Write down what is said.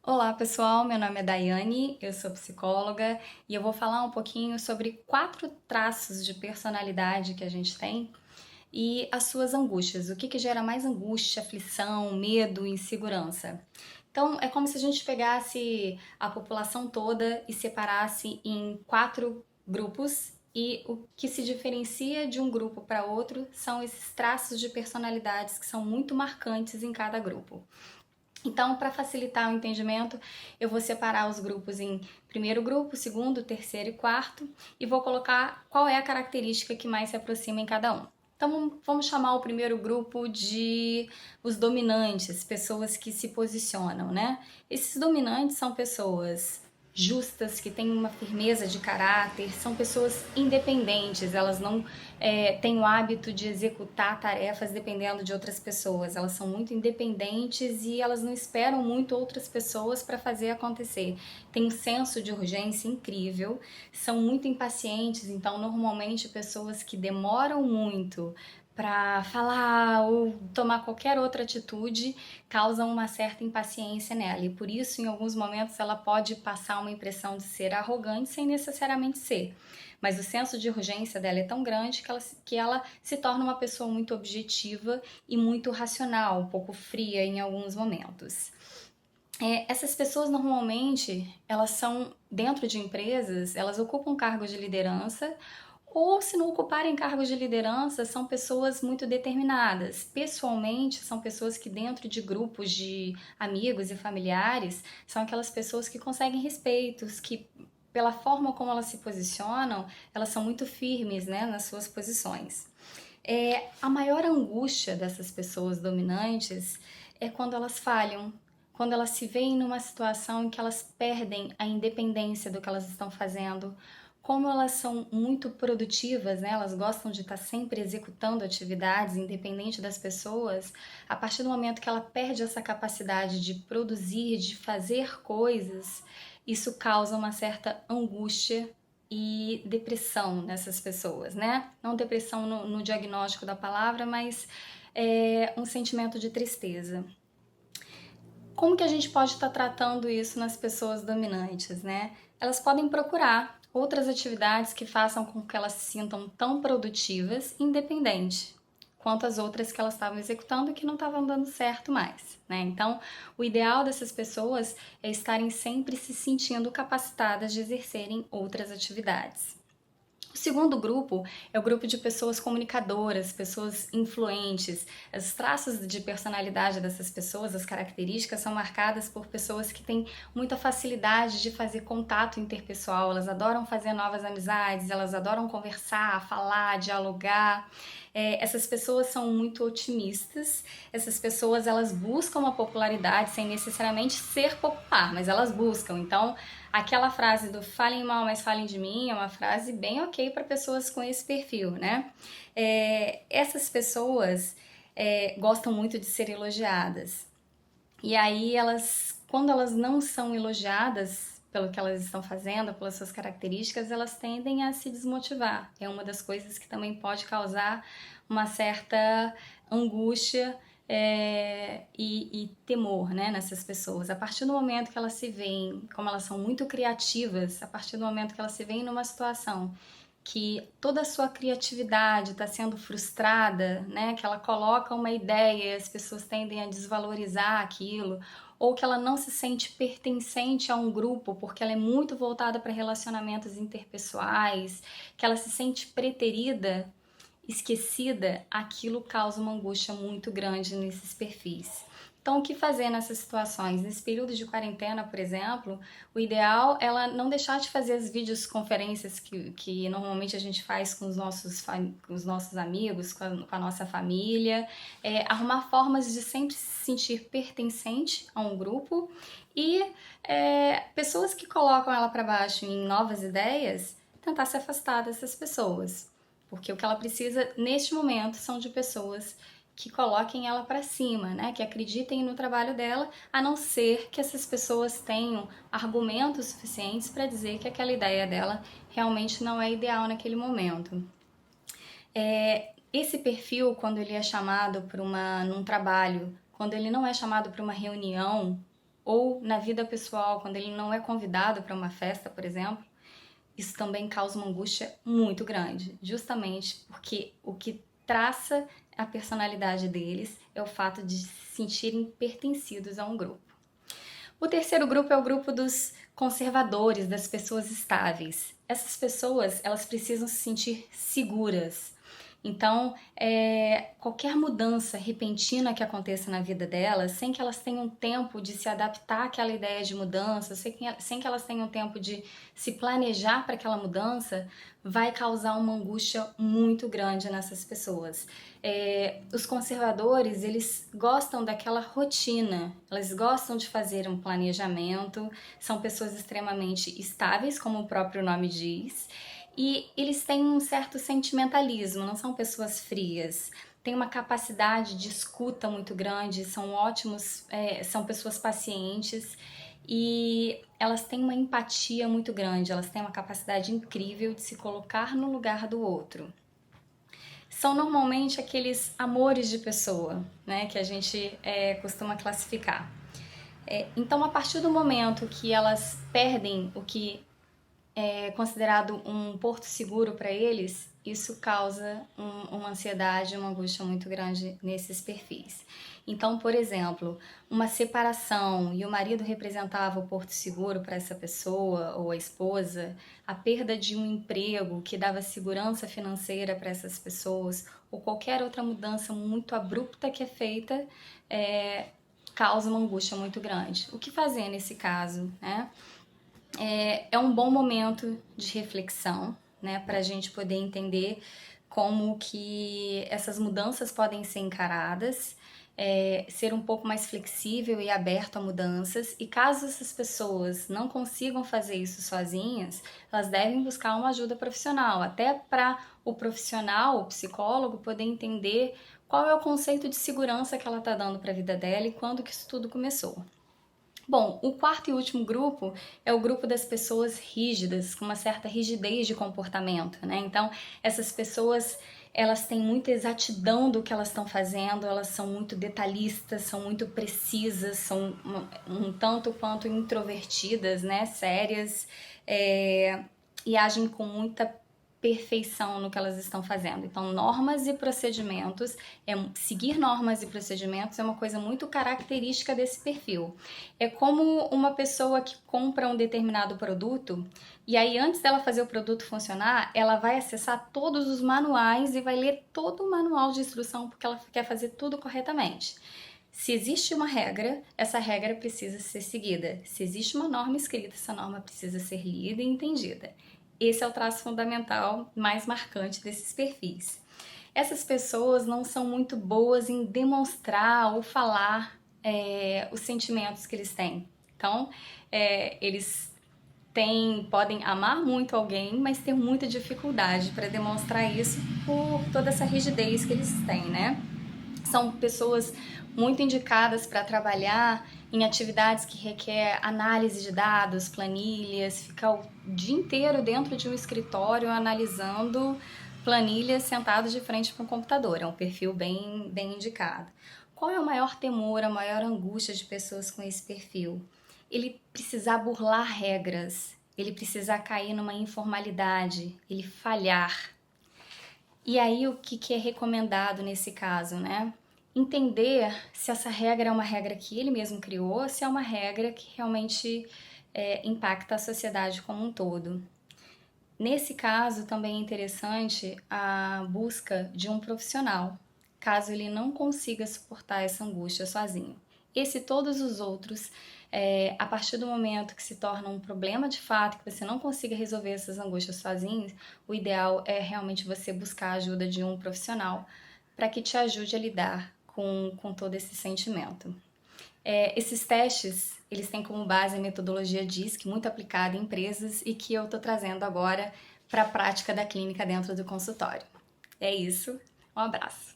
Olá pessoal, meu nome é Daiane, eu sou psicóloga e eu vou falar um pouquinho sobre 4 traços de personalidade que a gente tem e as suas angústias, o que gera mais angústia, aflição, medo, insegurança. Então é como se a gente pegasse a população toda e separasse em 4 grupos e o que se diferencia de um grupo para outro são esses traços de personalidades que são muito marcantes em cada grupo. Então, para facilitar o entendimento, eu vou separar os grupos em primeiro grupo, segundo, terceiro e quarto e vou colocar qual é a característica que mais se aproxima em cada um. Então, vamos chamar o primeiro grupo de os dominantes, pessoas que se posicionam, né? Esses dominantes são pessoas justas, que têm uma firmeza de caráter, são pessoas independentes, elas não têm o hábito de executar tarefas dependendo de outras pessoas, elas são muito independentes e elas não esperam muito outras pessoas para fazer acontecer. Tem um senso de urgência incrível, são muito impacientes, então normalmente pessoas que demoram muito para falar ou tomar qualquer outra atitude causam uma certa impaciência nela e por isso em alguns momentos ela pode passar uma impressão de ser arrogante sem necessariamente ser. Mas o senso de urgência dela é tão grande que ela se torna uma pessoa muito objetiva e muito racional, um pouco fria em alguns momentos. Essas pessoas normalmente, elas são dentro de empresas, elas ocupam cargos de liderança ou se não ocuparem cargos de liderança, são pessoas muito determinadas. Pessoalmente, são pessoas que dentro de grupos de amigos e familiares, são aquelas pessoas que conseguem respeitos, que pela forma como elas se posicionam, elas são muito firmes, né, nas suas posições. A maior angústia dessas pessoas dominantes é quando elas falham, quando elas se veem numa situação em que elas perdem a independência do que elas estão fazendo. Como elas são muito produtivas, né? Elas gostam de estar sempre executando atividades, independente das pessoas. A partir do momento que ela perde essa capacidade de produzir, de fazer coisas, isso causa uma certa angústia e depressão nessas pessoas, né? Não depressão no diagnóstico da palavra, mas um sentimento de tristeza. Como que a gente pode estar tratando isso nas pessoas dominantes, né? Elas podem procurar outras atividades que façam com que elas se sintam tão produtivas, independente, quanto as outras que elas estavam executando e que não estavam dando certo mais, né? Então, o ideal dessas pessoas é estarem sempre se sentindo capacitadas de exercerem outras atividades. O segundo grupo é o grupo de pessoas comunicadoras, pessoas influentes. Os traços de personalidade dessas pessoas, as características, são marcadas por pessoas que têm muita facilidade de fazer contato interpessoal, elas adoram fazer novas amizades, elas adoram conversar, falar, dialogar. Essas pessoas são muito otimistas, essas pessoas elas buscam a popularidade sem necessariamente ser popular, mas elas buscam. Então, aquela frase do falem mal, mas falem de mim é uma frase bem ok para pessoas com esse perfil, né? Essas pessoas gostam muito de ser elogiadas. E aí quando elas não são elogiadas pelo que elas estão fazendo, pelas suas características, elas tendem a se desmotivar. É uma das coisas que também pode causar uma certa angústia e temor, né, nessas pessoas. A partir do momento que elas se veem, como elas são muito criativas, a partir do momento que elas se veem numa situação que toda a sua criatividade está sendo frustrada, né? Que ela coloca uma ideia e as pessoas tendem a desvalorizar aquilo, ou que ela não se sente pertencente a um grupo porque ela é muito voltada para relacionamentos interpessoais, que ela se sente preterida, esquecida, aquilo causa uma angústia muito grande nesses perfis. Então, o que fazer nessas situações? Nesse período de quarentena, por exemplo, o ideal é ela não deixar de fazer as videoconferências que normalmente a gente faz com os nossos amigos, com a nossa família, arrumar formas de sempre se sentir pertencente a um grupo e pessoas que colocam ela para baixo em novas ideias, tentar se afastar dessas pessoas. Porque o que ela precisa neste momento são de pessoas que coloquem ela para cima, né? Que acreditem no trabalho dela, a não ser que essas pessoas tenham argumentos suficientes para dizer que aquela ideia dela realmente não é ideal naquele momento. Esse perfil, quando ele é chamado para num trabalho, quando ele não é chamado para uma reunião, ou na vida pessoal, quando ele não é convidado para uma festa, por exemplo, isso também causa uma angústia muito grande, justamente porque o que traça a personalidade deles é o fato de se sentirem pertencidos a um grupo. O terceiro grupo é o grupo dos conservadores, das pessoas estáveis. Essas pessoas, elas precisam se sentir seguras. Então, qualquer mudança repentina que aconteça na vida delas, sem que elas tenham tempo de se adaptar àquela ideia de mudança, sem que elas tenham tempo de se planejar para aquela mudança, vai causar uma angústia muito grande nessas pessoas. Os conservadores, eles gostam daquela rotina, eles gostam de fazer um planejamento, são pessoas extremamente estáveis, como o próprio nome diz, e eles têm um certo sentimentalismo, não são pessoas frias. Têm uma capacidade de escuta muito grande, são ótimos, são pessoas pacientes e elas têm uma empatia muito grande, elas têm uma capacidade incrível de se colocar no lugar do outro. São normalmente aqueles amores de pessoa, né, que a gente costuma classificar. Então, a partir do momento que elas perdem o que é considerado um porto seguro para eles, isso causa uma ansiedade, uma angústia muito grande nesses perfis. Então, por exemplo, uma separação e o marido representava o porto seguro para essa pessoa ou a esposa, a perda de um emprego que dava segurança financeira para essas pessoas, ou qualquer outra mudança muito abrupta que é feita, causa uma angústia muito grande. O que fazer nesse caso, né? É um bom momento de reflexão, né, para a gente poder entender como que essas mudanças podem ser encaradas, ser um pouco mais flexível e aberto a mudanças, e caso essas pessoas não consigam fazer isso sozinhas, elas devem buscar uma ajuda profissional, até para o profissional, o psicólogo, poder entender qual é o conceito de segurança que ela está dando para a vida dela e quando que isso tudo começou. Bom, o quarto e último grupo é o grupo das pessoas rígidas, com uma certa rigidez de comportamento, né? Então, essas pessoas, elas têm muita exatidão do que elas estão fazendo, elas são muito detalhistas, são muito precisas, são um tanto quanto introvertidas, né? Sérias, e agem com muita perfeição no que elas estão fazendo. Então, normas e procedimentos, seguir normas e procedimentos é uma coisa muito característica desse perfil. É como uma pessoa que compra um determinado produto e aí antes dela fazer o produto funcionar, ela vai acessar todos os manuais e vai ler todo o manual de instrução porque ela quer fazer tudo corretamente. Se existe uma regra, essa regra precisa ser seguida. Se existe uma norma escrita, essa norma precisa ser lida e entendida. Esse é o traço fundamental mais marcante desses perfis. Essas pessoas não são muito boas em demonstrar ou falar os sentimentos que eles têm. Então, eles podem amar muito alguém, mas ter muita dificuldade para demonstrar isso por toda essa rigidez que eles têm, né? São pessoas muito indicadas para trabalhar em atividades que requer análise de dados, planilhas, ficar o dia inteiro dentro de um escritório analisando planilhas sentados de frente para um computador. É um perfil bem indicado. Qual é o maior temor, a maior angústia de pessoas com esse perfil? Ele precisar burlar regras, ele precisar cair numa informalidade, ele falhar. E aí o que é recomendado nesse caso, né? Entender se essa regra é uma regra que ele mesmo criou ou se é uma regra que realmente impacta a sociedade como um todo. Nesse caso, também é interessante a busca de um profissional, caso ele não consiga suportar essa angústia sozinho. Esse e todos os outros, a partir do momento que se torna um problema de fato, que você não consiga resolver essas angústias sozinho, o ideal é realmente você buscar a ajuda de um profissional para que te ajude a lidar com todo esse sentimento. Esses testes, eles têm como base a metodologia DISC, muito aplicada em empresas e que eu estou trazendo agora para a prática da clínica dentro do consultório. É isso, um abraço!